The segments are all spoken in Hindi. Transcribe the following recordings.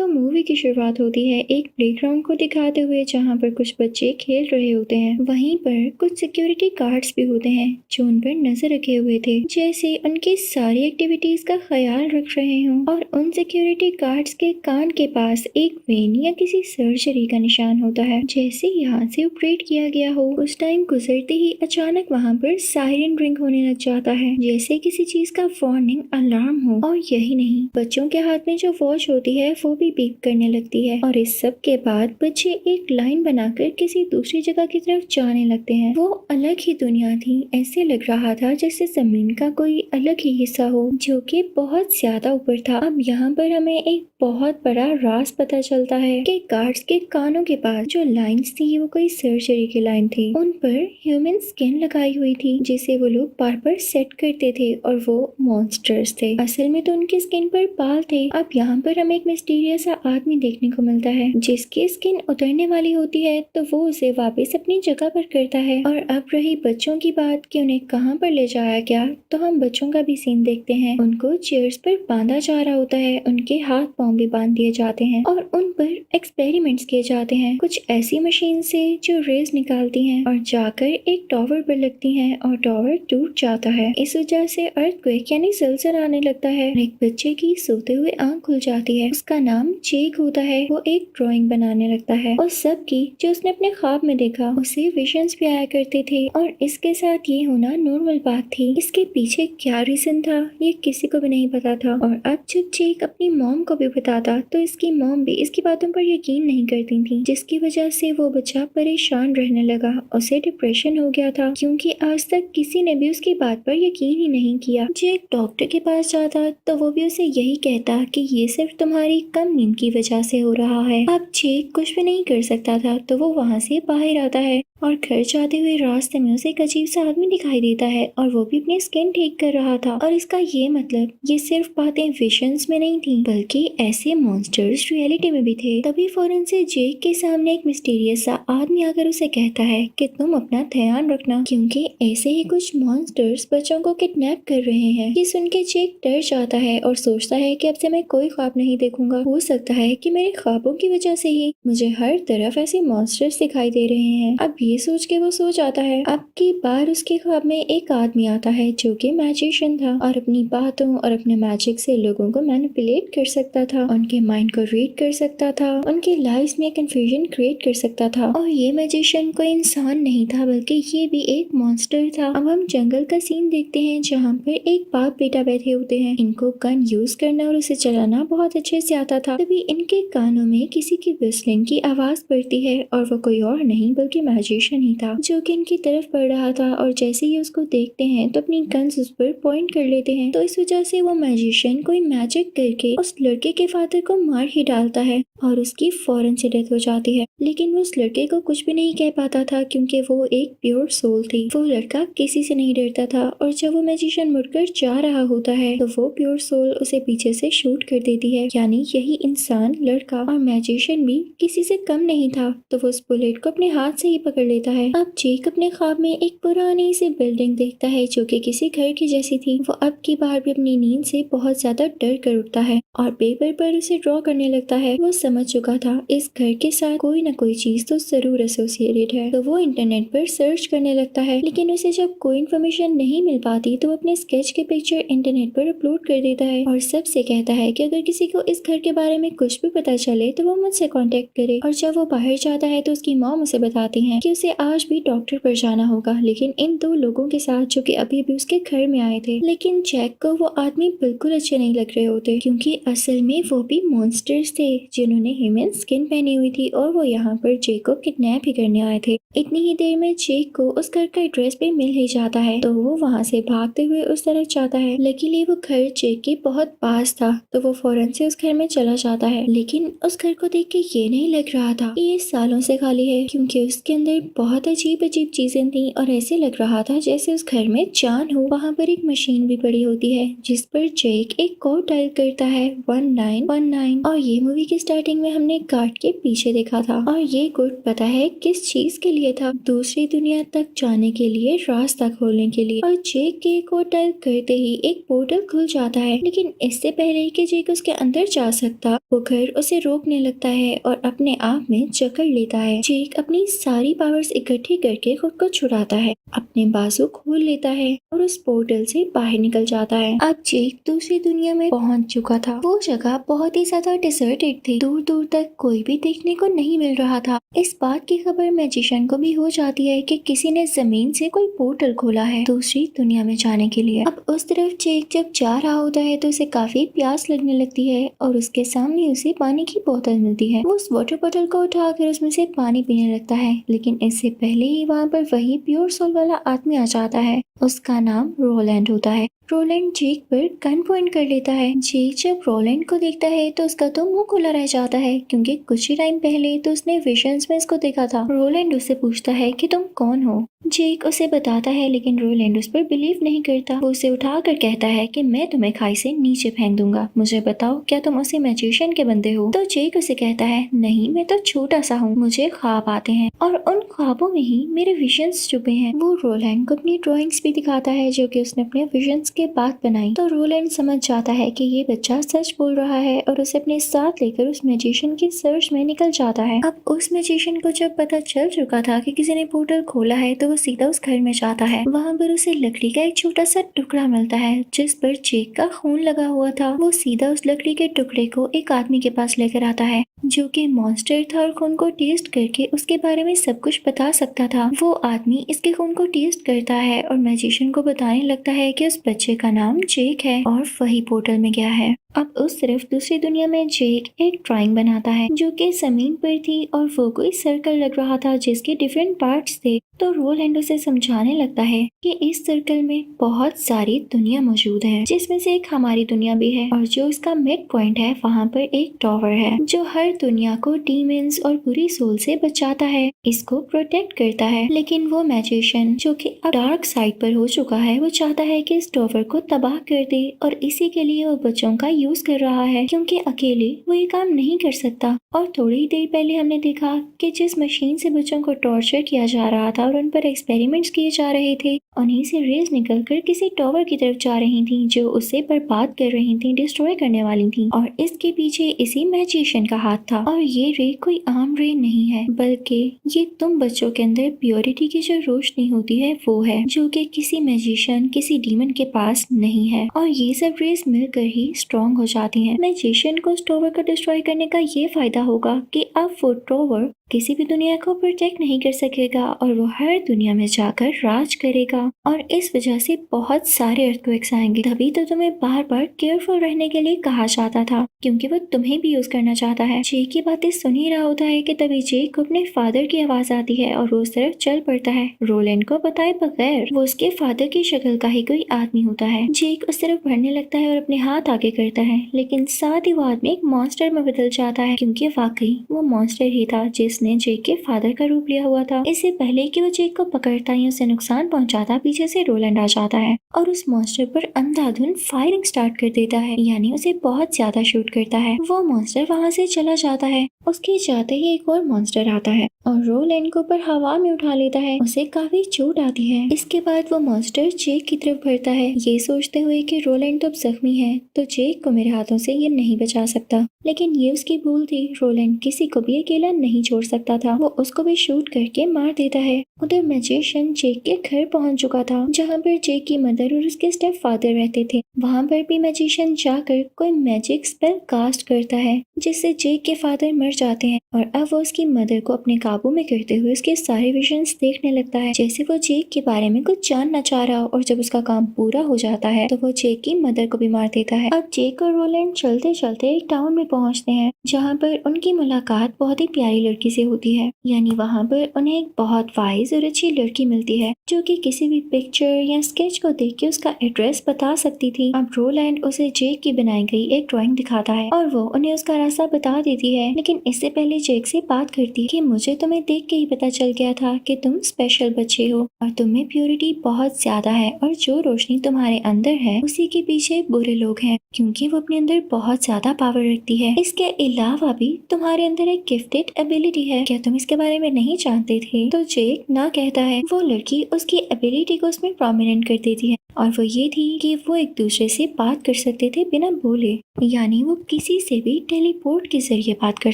तो मूवी की शुरुआत होती है एक प्लेग्राउंड को दिखाते हुए जहाँ पर कुछ बच्चे खेल रहे होते हैं। वहीं पर कुछ सिक्योरिटी गार्ड्स भी होते हैं जो उन पर नजर रखे हुए थे, जैसे उनकी सारी एक्टिविटीज का ख्याल रख रहे हों। और उन सिक्योरिटी गार्ड्स के कान के पास एक वेन या किसी सर्जरी का निशान होता है, जैसे यहाँ से ऑपरेट किया गया हो। उस टाइम गुजरते ही अचानक वहाँ पर सायरन रिंग होने लग जाता है, जैसे किसी चीज का वार्निंग अलार्म हो। और यही नहीं, बच्चों के हाथ में जो वॉच होती है वो भी बीप करने लगती है। और इस सब के बाद बच्चे एक लाइन बनाकर किसी दूसरी जगह की तरफ जाने लगते हैं। वो अलग ही दुनिया थी, ऐसे लग रहा था जैसे जमीन का कोई अलग ही हिस्सा हो जो कि बहुत ज्यादा ऊपर था। अब यहाँ पर हमें एक बहुत बड़ा राज पता चलता है कि गार्ड्स के कानों के पास जो लाइंस थी वो कोई सर्जरी की लाइन थी। उन पर ह्यूमन स्किन लगाई हुई थी जिसे वो लोग बार बार सेट करते थे और वो मॉन्स्टर्स थे। असल में तो उनकी स्किन पर बाल थे। अब यहाँ पर हमें एक मिस्टीरियस सा आदमी देखने को मिलता है जिसकी स्किन उतरने वाली होती है तो वो उसे वापस अपनी जगह पर करता है। और अब रही बच्चों की बात कि उन्हें कहाँ पर ले जाया गया, तो हम बच्चों का भी सीन देखते हैं। उनको चेयर्स पर बांधा जा रहा होता है, उनके हाथ पांव भी बांध दिए जाते हैं और उन पर एक्सपेरिमेंट्स किए जाते हैं कुछ ऐसी मशीन से जो रेज निकालती हैं और जाकर एक टावर पर लगती हैं और टावर टूट जाता है। इस वजह से अर्थक्वेक यानी ज़लज़ला आने लगता है। एक बच्चे की सोते हुए आंख खुल जाती है, उसका नाम जेक होता है। वो एक ड्राइंग बनाने लगता है और सब की जो उसने अपने ख्वाब में देखा उसे विजन्स भी आया करते थे और इसके साथ ये होना नॉर्मल बात थी। इसके पीछे क्या रीजन था ये किसी को भी नहीं पता था। और अब जब जेक अपनी मॉम को भी बताता तो इसकी मॉम भी इसकी बातों पर यकीन नहीं करती थी, जिसकी वजह से वो बच्चा परेशान रहने लगा। उसे डिप्रेशन हो गया था क्योंकि आज तक किसी ने भी उसकी बात पर यकीन ही नहीं किया। जेक डॉक्टर के पास जाता तो वो भी उसे यही कहता कि ये सिर्फ तुम्हारी कम नींद की वजह से हो रहा है। अब जेक कुछ भी नहीं कर सकता था तो वो वहाँ से बाहर आता है और घर जाते हुए रास्ते में उसे एक अजीब सा आदमी दिखाई देता है और वो भी अपनी स्किन ठीक कर रहा था। और इसका ये मतलब ये सिर्फ बातें विजन्स में नहीं थी बल्कि ऐसे मॉन्स्टर्स रियलिटी में भी थे। तभी फौरन से जेक के सामने एक मिस्टीरियस सा आदमी आकर उसे कहता है कि तुम अपना ध्यान रखना क्योंकि ऐसे ही कुछ मॉन्स्टर्स बच्चों को किडनैप कर रहे हैं। ये सुन के जेक डर जाता है और सोचता है कि अब से मैं कोई ख्वाब नहीं देखूंगा। हो सकता है कि मेरे ख्वाबों की वजह से ही मुझे हर तरफ ऐसे मॉन्स्टर्स दिखाई दे रहे हैं। अब ये सोच के वो सो जाता है। अब की बार उसके ख्वाब में एक आदमी आता है जो कि मैजिशियन था और अपनी बातों और अपने मैजिक से लोगों को मैनिपुलेट कर सकता था, उनके माइंड को रीड कर सकता था, उनकी लाइफ में कंफ्यूजन क्रिएट कर सकता था। और ये मैजिशियन कोई इंसान नहीं था बल्कि ये भी एक मॉन्स्टर था। अब हम जंगल का सीन देखते हैं जहाँ पर एक बाप बेटा बैठे होते हैं। इनको गन यूज करना और उसे चलाना बहुत अच्छे से आता था। तभी इनके कानों में किसी की विस्लिंग की आवाज पड़ती है और वो कोई और नहीं बल्कि मैजिशियन ही था जो कि इनकी तरफ बढ़ रहा था। और जैसे ही उसको देखते हैं तो अपनी गन्स उस पर पॉइंट कर लेते हैं। तो इस वजह से वो मैजिशियन कोई मैजिक करके उस लड़के के फादर को मार ही डालता है और उसकी फौरन से डेथ हो जाती है। लेकिन वो उस लड़के को कुछ भी नहीं कह पाता था क्योंकि वो एक प्योर सोल थी। वो लड़का किसी से नहीं डरता था और जब वो मैजिशियन मुड़कर जा रहा होता है तो वो प्योर सोल उसे पीछे से शूट कर देती है। यानी यही इंसान, लड़का और मैजिशियन भी किसी से कम नहीं था। तो वो उस बुलेट को अपने हाथ से ही पकड़ लेता है। अब जेक अपने ख्वाब में एक पुरानी सी बिल्डिंग देखता है जो कि किसी घर की जैसी थी। वो अब की बार भी अपनी नींद से बहुत ज्यादा डर कर उठता है और पेपर पर उसे ड्रॉ करने लगता है। वो समझ चुका था इस घर के साथ कोई ना कोई चीज तो जरूर एसोसिएटेड है। तो वो इंटरनेट पर सर्च करने लगता है, लेकिन उसे जब कोई इन्फॉर्मेशन नहीं मिल पाती तो अपने स्केच के पिक्चर इंटरनेट पर अपलोड कर देता है और सबसे कहता है कि अगर किसी को इस घर के बारे में कुछ भी पता चले तो वो मुझसे कांटेक्ट करे। और जब वो बाहर जाता है तो उसकी मॉम उसे बताती है कि उसे आज भी डॉक्टर पर जाना होगा, लेकिन इन दो लोगों के साथ जो कि अभी भी उसके घर में आए थे। लेकिन जैक को वो आदमी बिल्कुल अच्छे नहीं लग रहे होते क्योंकि असल में वो भी मॉन्स्टर्स थे जिन्होंने ह्यूमन स्किन पहनी हुई थी और वो यहाँ पर जेक को किडनैप ही करने आए थे। इतनी ही देर में जेक को उस घर का एड्रेस भी मिल ही जाता है तो वो वहाँ से भागते हुए उस तरफ जाता है। लेकिन वो घर जेक के बहुत पास था तो वो फौरन से उस घर में चला जाता है। लेकिन उस घर को देख के ये नहीं लग रहा था कि ये सालों से खाली है क्योंकि उसके अंदर बहुत अजीब अजीब चीजें थी और ऐसे लग रहा था जैसे उस घर में जान हो। वहाँ पर एक मशीन भी पड़ी होती है जिस पर जेक एक कोड टाइप करता है 1919 और ये मूवी की स्टार्टिंग में हमने गार्ड के पीछे देखा था और ये कोड पता है किस चीज के लिए था, दूसरी दुनिया तक जाने के लिए, रास्ता खोलने के लिए। और जेक के कोड टाइप करते ही एक पोर्टल खुल जाता है, लेकिन इससे पहले कि जेक उसके अंदर जा सकता वो घर उसे रोकने लगता है और अपने आप में जकड़ लेता है। जेक अपनी सारी पावर्स इकट्ठी करके खुद को छुड़ाता है, अपने बाजू खोल लेता है और उस पोर्टल से बाहर निकल जाता है। अब जेक दूसरी दुनिया में पहुंच चुका था। वो जगह बहुत ही ज्यादा डिजर्टेड थी, दूर दूर तक कोई भी देखने को नहीं मिल रहा था। इस बात की खबर मैजिशियन को भी हो जाती है कि किसी ने जमीन से कोई पोर्टल खोला है दूसरी दुनिया में जाने के लिए। अब उस तरफ जेक जब जा रहा होता है तो उसे काफी प्यास लगने लगती है और उसके सामने उसे पानी की बोतल मिलती है। वो उस वाटर बोतल को उठाकर उसमें से पानी पीने लगता है, लेकिन इससे पहले ही वहाँ पर वही प्योर सोल वाला आदमी आ जाता है। उसका नाम रोलैंड होता है। रोलैंड जेक पर गन पॉइंट कर लेता है। जेक जब रोलैंड को देखता है तो उसका तो मुंह खुला रह जाता है, क्योंकि कुछ ही टाइम पहले तो उसने विजन्स में इसको देखा था। रोलैंड उससे पूछता है कि तुम कौन हो। जेक उसे बताता है, लेकिन रोलैंड उस पर बिलीव नहीं करता। वो उसे उठाकर कहता है कि मैं तुम्हें खाई से नीचे फेंक दूंगा, मुझे बताओ क्या तुम उसी मैजिशियन के बंदे हो। तो जेक उसे कहता है, नहीं मैं तो छोटा सा हूँ, मुझे ख्वाब आते हैं और उन ख्वाबों में ही मेरे विजन्स छुपे हैं। वो रोलैंड को अपनी ड्राइंग्स भी दिखाता है जो कि उसने अपने विजन्स के बाद बनाई। तो रोलैंड समझ जाता है कि ये बच्चा सच बोल रहा है और उसे अपने साथ लेकर उस मैजिशियन की सर्च में निकल जाता है। अब उस मैजिशियन को जब पता चल चुका था कि किसी ने पोर्टल खोला है तो वो सीधा उस घर में जाता है। वहाँ पर उसे लकड़ी का एक छोटा सा टुकड़ा मिलता है जिस पर जेक का खून लगा हुआ था। वो सीधा उस लकड़ी के टुकड़े को एक आदमी के पास लेकर आता है जो कि मॉन्स्टर था और खून को टेस्ट करके उसके बारे में सब कुछ बता सकता था। वो आदमी इसके खून को टेस्ट करता है और मैजिशियन को बताने लगता है कि उस बच्चे का नाम जेक है और वही पोर्टल में गया है। अब उस तरफ दूसरी दुनिया में जेक एक ड्राइंग बनाता है जो कि जमीन पर थी और वो कोई सर्कल लग रहा था जिसके डिफरेंट पार्ट्स थे। तो रोलैंड उसे समझाने लगता है कि इस सर्कल में बहुत सारी दुनिया मौजूद है, जिसमें से एक हमारी दुनिया भी है और जो इसका मिड पॉइंट है वहाँ पर एक टॉवर है जो हर दुनिया को डीमंस और बुरी सोल से बचाता है, इसको प्रोटेक्ट करता है। लेकिन वो मैजिशियन जो कि अब डार्क साइड पर हो चुका है, वो चाहता है कि इस टॉवर को तबाह कर दे और इसी के लिए वो बच्चों का यूज कर रहा है, क्योंकि अकेले वो ये काम नहीं कर सकता। और थोड़ी ही देर पहले हमने देखा कि जिस मशीन से बच्चों को टॉर्चर किया जा रहा था और उन पर एक्सपेरिमेंट्स किए जा रहे थे, उन्हीं से रेज निकलकर किसी टॉवर की तरफ जा रही थी जो उसे बर्बाद कर रही थी, डिस्ट्रॉय करने वाली थी। और इसके पीछे इसी मैजिशियन का हाथ था। और ये रे कोई आम रे नहीं है, बल्कि ये तुम बच्चों के अंदर प्योरिटी की जो रोशनी होती है वो है, जो कि किसी मैजिशियन किसी डीमन के पास नहीं है। और ये सब रेज मिलकर ही स्ट्रॉन्ग हो जाती हैं। मैजिशियन को इस टॉवर को डिस्ट्रॉय करने का ये फायदा होगा कि अब वो टॉवर किसी भी दुनिया को प्रोटेक्ट नहीं कर सकेगा और वो हर दुनिया में जाकर राज करेगा। और इस वजह से बहुत सारे अर्थक्वेक्स आएंगे। तभी तो तुम्हें बार बार केयरफुल रहने के लिए कहा जाता था, क्योंकि वो तुम्हें भी यूज करना चाहता है। जेक की बातें सुन ही रहा होता है कि तभी जेक को अपने फादर की आवाज आती है और वो उस तरफ चल पड़ता है, रोलैंड को बताए बगैर। वो उसके फादर की शक्ल का ही कोई आदमी होता है। जेक उस तरफ बढ़ने लगता है और अपने हाथ आगे करता है, लेकिन साथ ही वो आदमी एक मॉन्स्टर में बदल जाता है, क्योंकि वाकई वो मॉन्स्टर ही था जिसने जेक के फादर का रूप लिया हुआ था। इससे पहले कि वो जेक को पकड़ता या उसे नुकसान पहुंचाता, पीछे से रोलैंड आ जाता है और उस मॉन्स्टर पर अंधाधुंध फायरिंग स्टार्ट कर देता है, यानी उसे बहुत ज्यादा शूट करता है। वो मॉन्स्टर वहाँ से चला जाता है। उसके जाते ही एक और मॉन्स्टर आता है और रोलैंड को ऊपर हवा में उठा लेता है। उसे काफी चोट आती है। इसके बाद वो मॉन्स्टर जेक की तरफ बढ़ता है, ये सोचते हुए कि रोलैंड तो अब जख्मी है तो जेक को मेरे हाथों से ये नहीं बचा सकता। लेकिन ये उसकी भूल थी, रोलैंड किसी को भी अकेला नहीं छोड़ सकता था। वो उसको भी शूट करके मार देता है। उधर मैजिशियन जेक के घर पहुंच चुका था, जहाँ पर जेक की मदर और उसके स्टेप फादर रहते थे। वहाँ पर भी मैजिशियन जाकर कोई मैजिक स्पेल कास्ट करता है, जिससे जेक के फादर मर जाते हैं और अब वो उसकी मदर को अपने काबू में करते हुए उसके सारे विजन्स देखने लगता है, जैसे वो जेक के बारे में कुछ जानना चाह रहा हो। और जब उसका काम पूरा हो जाता है तो वो जेक की मदर को भी मार देता है। अब जेक और रोलैंड चलते चलते एक टाउन में पहुंचते हैं, जहाँ पर उनकी मुलाकात बहुत ही प्यारी लड़की से होती है। यानी वहाँ पर उन्हें एक बहुत वाइज और अच्छी लड़की मिलती है जो कि किसी भी पिक्चर या स्केच को देख के उसका एड्रेस बता सकती थी। अब रोलैंड उसे जेक की बनाई गई एक ड्राइंग दिखाता है और वो उन्हें उसका रास्ता बता देती है, लेकिन इससे पहले जेक से बात करती है कि मुझे तुम्हें देख के ही पता चल गया था कि तुम स्पेशल बच्चे हो और तुम में प्योरिटी बहुत ज्यादा है और जो रोशनी तुम्हारे अंदर है उसी के पीछे बुरे लोग हैं, क्योंकि वो अपने अंदर बहुत ज्यादा पावर रखती है। इसके अलावा भी तुम्हारे अंदर एक गिफ्टेड एबिलिटी है, क्या तुम इसके बारे में नहीं जानते थे? तो जेक ना कहता है। वो लड़की उसकी एबिलिटी को उसमें प्रोमिनेंट कर देती है और वो ये थी कि वो एक दूसरे से बात कर सकते थे बिना बोले, यानी वो किसी से भी टेलीपोर्ट के जरिए बात कर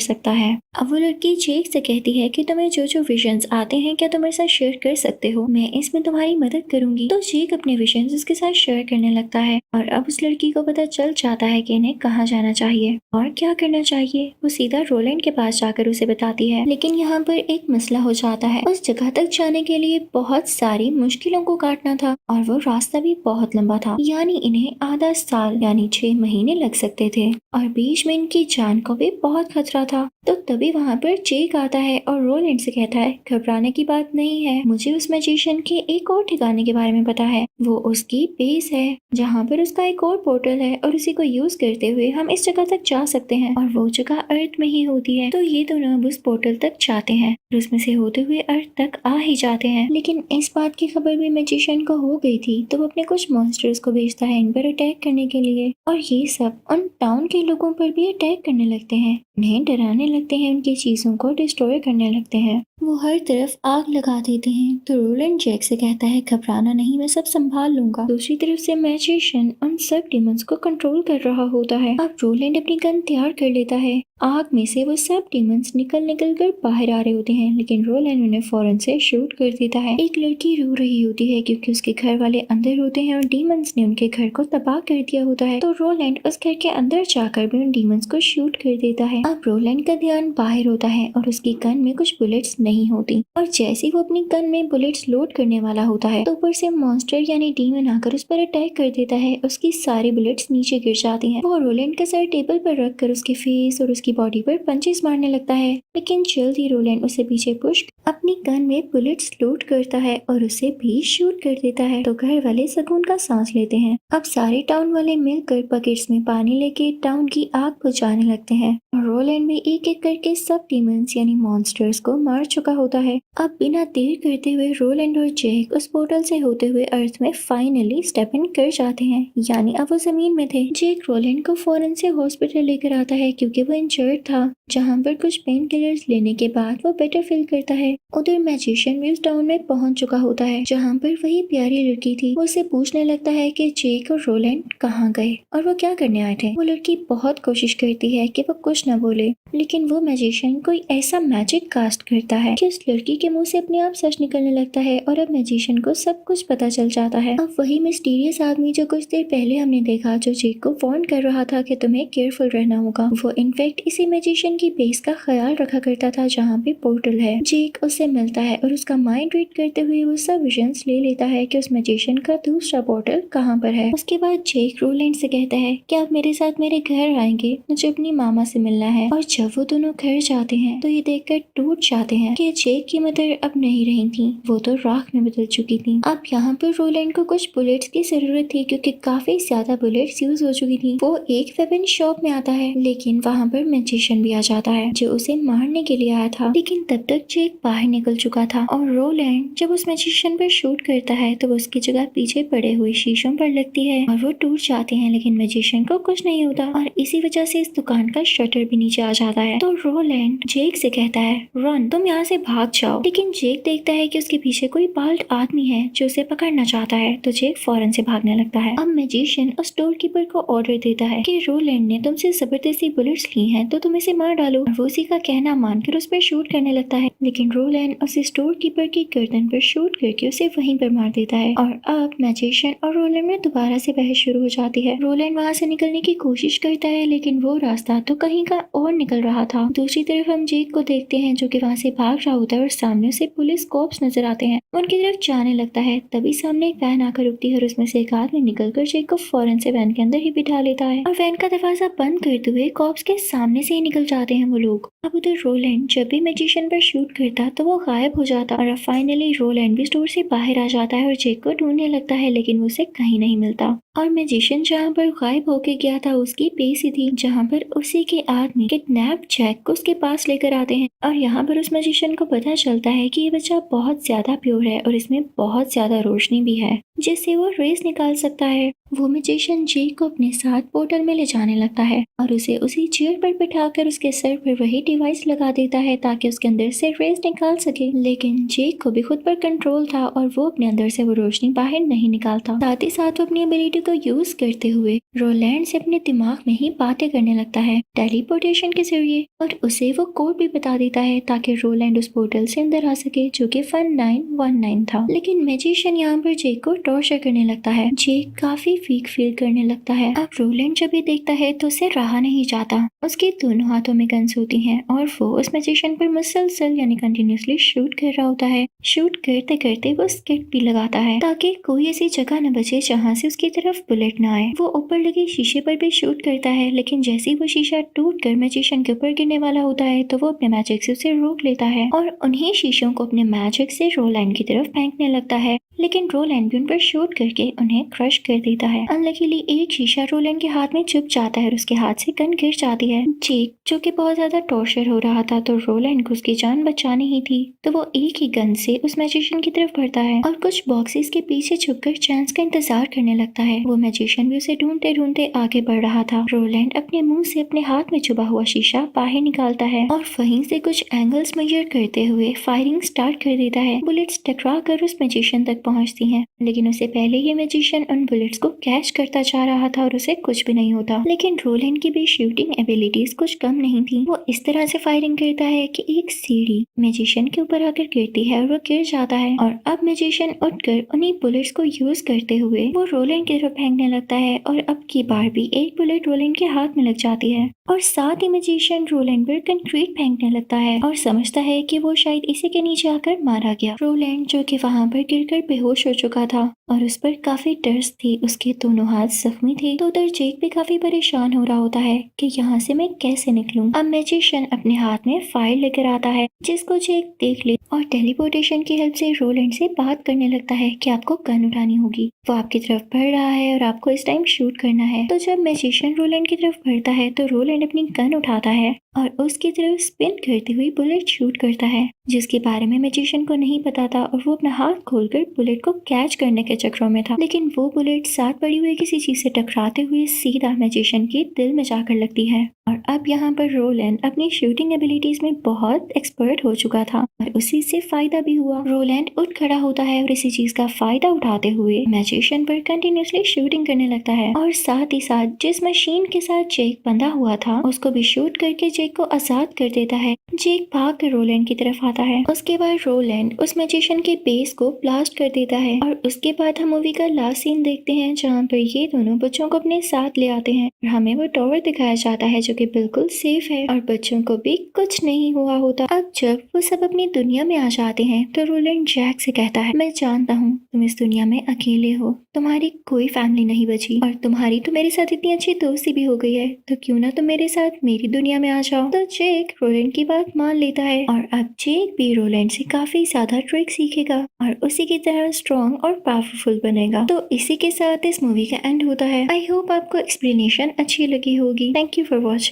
सकता है। अब वो लड़की जेक से कहती है कि तुम्हें जो जो विजन्स आते हैं क्या तुम मेरे साथ शेयर कर सकते हो, मैं इसमें तुम्हारी मदद करूंगी। तो जेक अपने विजन्स उसके साथ शेयर करने लगता है और अब उस लड़की को पता चल जाता है कि इन्हें कहाँ जाना चाहिए और क्या करना चाहिए। वो सीधा रोलैंड के पास जाकर उसे बताती है, लेकिन यहाँ पर एक मसला हो जाता है। उस जगह तक जाने के लिए बहुत सारी मुश्किलों को काटना था और वो रास्ता भी बहुत लंबा था, यानी इन्हें आधा साल यानी 6 महीने लग सकते थे और बीच में इनकी जान को भी बहुत खतरा था। तो तभी वहाँ पर जेक आता है और रोलैंड से कहता है घबराने की बात नहीं है, मुझे उस मैजिशियन के एक और ठिकाने के बारे में पता है। वो उसकी बेस है जहाँ पर उसका एक और पोर्टल है और उसी को यूज करते हुए हम इस जगह तक जा सकते हैं और वो जगह अर्थ में ही होती है। तो ये दोनों अब उस पोर्टल तक जाते हैं और उसमें से होते हुए अर्थ तक आ ही जाते हैं। लेकिन इस बात की खबर भी मैजिशियन को हो गई थी, तो वो अपने कुछ मॉन्स्टर्स को भेजता है इन पर अटैक करने के लिए और ये सब उन टाउन के लोगों पर भी अटैक करने लगते हैं, उन्हें डराने लगते हैं, उनकी चीजों को डिस्ट्रॉय करने लगते हैं। वो हर तरफ आग लगा देते हैं। तो रोलैंड जेक से कहता है घबराना नहीं, मैं सब संभाल लूंगा। दूसरी तरफ से मैजिशियन उन सब डीमंस को कंट्रोल कर रहा होता है। अब रोलैंड अपनी गन तैयार कर लेता है। आग में से वो सब डीमंस निकल कर बाहर आ रहे होते हैं, लेकिन रोलैंड उन्हें फौरन से शूट कर देता है। एक लड़की रो रही होती है क्योंकि उसके घर वाले अंदर होते हैं और डीमंस ने उनके घर को तबाह कर दिया होता है। तो रोलैंड उस घर के अंदर जाकर भी उन डीमंस को शूट कर देता है। अब रोलैंड का ध्यान बाहर होता है और उसकी गन में कुछ बुलेट्स नहीं होती और जैसे ही वो अपनी गन में बुलेट्स लोड करने वाला होता है तो ऊपर से मॉन्स्टर यानी डीमन आकर उस पर अटैक कर देता है। उसकी सारी बुलेट्स नीचे गिर जाती हैं। वो रोलैंड का सर टेबल पर रखकर उसके फेस और उसकी बॉडी पर पंचेस मारने लगता है, लेकिन जल्द ही रोलैंड उसे पीछे पुश अपनी गन में बुलेट्स लोड करता है और उसे भी शूट कर देता है। तो घर वाले सुकून का सांस लेते हैं। अब सारे टाउन वाले मिलकर बकेट्स में पानी लेके टाउन की आग बुझाने लगते हैं और रोलैंड भी एक एक करके सब डीमंस यानी मॉन्स्टर्स को मार चुका होता है। अब बिना देर करते हुए रोलैंड और जेक उस पोर्टल से होते हुए अर्थ में फाइनली स्टेप इन कर जाते हैं, यानी अब वो जमीन में थे। जेक रोलैंड को फौरन से हॉस्पिटल लेकर आता है क्योंकि वो इंजर्ड था, जहाँ पर कुछ पेन किलर्स लेने के बाद वो बेटर फील करता है। उधर मैजिशियन भी उस टाउन में पहुंच चुका होता है जहाँ पर वही प्यारी लड़की थी। वो उसे पूछने लगता है कि जेक और रोलैंड कहाँ गए और वो क्या करने आए थे। वो लड़की बहुत कोशिश करती है कि वो कुछ न बोले, लेकिन वो मैजिशियन कोई ऐसा मैजिक कास्ट करता है कि उस लड़की के मुंह से अपने आप सच निकलने लगता है और अब मैजिशियन को सब कुछ पता चल जाता है। अब वही मिस्टीरियस आदमी जो कुछ देर पहले हमने देखा, जो जेक को वार्न कर रहा था कि तुम्हें केयरफुल रहना होगा, वो इनफैक्ट इसी मैजिशियन की बेस का ख्याल रखा करता था जहाँ पे पोर्टल है। जेक उससे मिलता है और उसका माइंड रीड करते हुए वो सब विजन्स ले लेता है कि उस मैजिशियन का दूसरा पोर्टल कहाँ पर है। उसके बाद जेक रोलैंड से कहता है कि आप मेरे साथ मेरे घर आएंगे, मुझे अपनी मामा से मिलना है। और जब वो दोनों घर जाते हैं तो ये देखकर टूट जाते हैं कि जेक की मदर अब नहीं रही थी, वो तो राख में बदल चुकी थी। अब यहाँ पर रोलैंड को कुछ बुलेट्स की जरूरत थी क्योंकि काफी ज्यादा बुलेट्स यूज हो चुकी थी। वो एक वेपन शॉप में आता है, लेकिन वहाँ पर मैजिशियन भी आ जाता है जो उसे मारने के लिए आया था, लेकिन तब तक जेक बाहर निकल चुका था। और रोलैंड जब उस मैजिशियन पर शूट करता है तो वो उसकी जगह पीछे पड़े हुए शीशों पर लगती है और वो टूट जाते हैं, लेकिन मैजिशियन को कुछ नहीं होता और इसी वजह से इस दुकान का शटर भी नीचे आ जाता है। तो रोलैंड जेक से कहता है रन, तुम यहाँ से भाग जाओ, लेकिन जेक देखता है कि उसके पीछे कोई बाल्ट आदमी है जो उसे पकड़ना चाहता है, तो जेक फौरन से भागने लगता है। अब मैजिशियन उस स्टोर कीपर को ऑर्डर देता है कि रोलैंड ने तुमसे जबरदस्ती बुलेट्स ली हैं तो तुम इसे मार डालो, और वो उसी का कहना मानकर उस पर शूट करने लगता है, लेकिन रोलैंड उसे स्टोर कीपर की गर्दन पर शूट करके उसे वहीं पर मार देता है। और अब मैजिशियन और रोलैंड में दोबारा से बहस शुरू हो जाती है। रोलैंड वहाँ से निकलने की कोशिश करता है, लेकिन वो रास्ता तो कहीं का और निकल रहा था। दूसरी तरफ हम जेक को देखते हैं जो कि वहाँ से भाग रहा होता है और सामने से पुलिस कॉप्स नजर आते हैं। उनकी तरफ जाने लगता है, तभी सामने एक वैन आकर रुकती है और उसमें से एक आदमी निकलकर जेक को फौरन से वैन के अंदर ही बिठा लेता है और वैन का दरवाजा बंद करते हुए कॉप्स के सामने से ही निकल जाते हैं वो लोग। अब उधर रोलैंड जब भी मैजिशियन पर शूट करता तो वो गायब हो जाता और अब फाइनली रोलैंड भी स्टोर से बाहर आ जाता है और जेक को ढूंढने लगता है, लेकिन वो उसे कहीं नहीं मिलता। और मैजिशियन जहाँ पर गायब होके गया था उसकी बेस ही थी जहाँ पर उसी के आदमी किडनैप जैक को उसके पास लेकर आते हैं और यहाँ पर उस मैजिशियन को पता चलता है कि ये बच्चा बहुत ज्यादा प्योर है और इसमें बहुत ज्यादा रोशनी भी है जिससे वो रेस निकाल सकता है। वो मैजिशियन जेक को अपने साथ पोर्टल में ले जाने लगता है और उसे उसी चेयर पर बिठाकर उसके सर पर वही डिवाइस लगा देता है ताकि उसके अंदर से रेस निकाल सके। लेकिन जेक को भी खुद पर कंट्रोल था और वो अपने अंदर से वो रोशनी बाहर नहीं निकालता। साथ ही साथ वो अपनी एबिलिटी को यूज करते हुए रोलैंड से अपने दिमाग में ही बातें करने लगता है टेलीपोर्टेशन के जरिए और उसे वो कोड भी बता देता है ताकि रोलैंड उस पोर्टल से अंदर आ सके जो कि 1919 था। लेकिन मैजिशियन यहाँ पर जेक को टॉर्चर करने लगता है। जेक काफी वीक फील करने लगता है। अब रोलैंड जब ये देखता है तो उसे रहा नहीं जाता। उसके दोनों हाथों में गन्स होती हैं और वो उस मैजिशियन पर मुसलसल यानी कंटिन्यूसली शूट कर रहा होता है। शूट करते करते वो स्किट भी लगाता है ताकि कोई ऐसी जगह न बचे जहाँ से उसकी तरफ बुलेट न आए। वो ऊपर लगे शीशे पर भी शूट करता है, लेकिन जैसे ही वो शीशा टूट कर मैजिशियन के ऊपर गिरने वाला होता है तो वो अपने मैजिक से उसे रोक लेता है और उन्हीं शीशों को अपने मैजिक से रोलैंड की तरफ फेंकने लगता है। लेकिन रोलैंड भी उन पर शूट करके उन्हें क्रश कर देता है। अनलकीली एक शीशा रोलैंड के हाथ में चुभ जाता है और उसके हाथ से गन गिर जाती है। जेक जो कि बहुत ज्यादा टॉर्चर हो रहा था तो रोलैंड को उसकी जान बचानी ही थी तो वो एक ही गन से उस मैजिशियन की तरफ बढ़ता है और कुछ बॉक्सेस के पीछे छुपकर चांस का इंतजार करने लगता है। वो मैजिशियन भी उसे ढूंढते ढूंढते आगे बढ़ रहा था। रोलैंड अपने मुंह से अपने हाथ में छुपा हुआ शीशा बाहर निकालता है और वहीं से कुछ एंगल्स मेजर करते हुए फायरिंग स्टार्ट कर देता है। बुलेट्स टकरा कर उस मैजिशियन तक पहुंचती हैं, लेकिन उससे पहले ये मैजिशियन उन बुलेट्स को कैच करता जा रहा था और उसे कुछ भी नहीं होता। लेकिन रोलैंड की भी शूटिंग एबिलिटीज कुछ कम नहीं थी। वो इस तरह से फायरिंग करता है कि एक सीढ़ी मैजिशियन के ऊपर आकर गिरती है और वो गिर जाता है और अब मैजिशियन उठकर उन्हीं बुलेट्स को यूज करते हुए वो रोलैंड की तरफ फेंकने लगता है और अब की बार भी एक बुलेट रोलैंड के हाथ में लग जाती है और साथ ही मैजिशियन रोलैंड पर कंक्रीट फेंकने लगता है और समझता है कि वो शायद इसी के नीचे आकर मारा गया। रोलैंड जो कि वहां पर गिरकर बेहोश हो चुका था और उस पर काफी डर्स थी, उसके दोनों हाथ जख्मी थे। तो उधर जेक भी काफी परेशान हो रहा होता है कि यहाँ से मैं कैसे निकलूं। अब मैजिशियन अपने हाथ में फाइल लेकर आता है जिसको जेक देख ले और टेलीपोर्टेशन की हेल्प से रोलैंड से बात करने लगता है कि आपको गन उठानी होगी। वो आपकी तरफ बढ़ रहा है और आपको इस टाइम शूट करना है। तो जब मैजिशियन रोलैंड की तरफ बढ़ता है तो रोलैंड अपनी गन उठाता है और उसकी तरफ स्पिन करती हुई बुलेट शूट करता है जिसके बारे में मैजिशियन को नहीं पता था और वो अपना हाथ खोलकर बुलेट को कैच करने के चक्रों में था। लेकिन वो बुलेट साथ पड़ी हुई किसी चीज से टकराते हुए सीधा मैजिशियन के दिल में जाकर लगती है और अब यहाँ पर रोलैंड अपनी शूटिंग एबिलिटीज में बहुत एक्सपर्ट हो चुका था और उसी से फायदा भी हुआ। रोलैंड उठ खड़ा होता है और इसी चीज का फायदा उठाते हुए मैजिशियन पर कंटिन्यूसली शूटिंग करने लगता है और साथ ही साथ जिस मशीन के साथ जेक बंधा हुआ था उसको भी शूट करके जेक को आजाद कर देता है। जेक भाग कर रोलैंड की तरफ आता है। उसके बाद रोलैंड उस मैजिशियन के बेस को ब्लास्ट कर देता है और उसके बाद हम मूवी का लास्ट सीन देखते हैं जहाँ पर ये दोनों बच्चों को अपने साथ ले आते हैं और हमें वो टावर दिखाया जाता है जो कि बिल्कुल सेफ है और बच्चों को भी कुछ नहीं हुआ होता। अब जब वो सब अपनी दुनिया में आ जाते हैं तो रोलैंड जैक से कहता है, मैं जानता हूँ तुम इस दुनिया में अकेले हो, तुम्हारी कोई फैमिली नहीं बची और तुम्हारी तो मेरे साथ इतनी अच्छी दोस्ती भी हो गई है, तो क्यों ना तुम मेरे साथ मेरी दुनिया में आ जाओ। तो जेक रोलैंड की बात मान लेता है और अब जेक भी रोलैंड से काफी ज्यादा ट्रिक सीखेगा और उसी की तरह स्ट्रॉन्ग और पावरफुल बनेगा। तो इसी के साथ इस मूवी का एंड होता है। आई होप आपको एक्सप्लेनेशन अच्छी लगी होगी। Thank you for watching.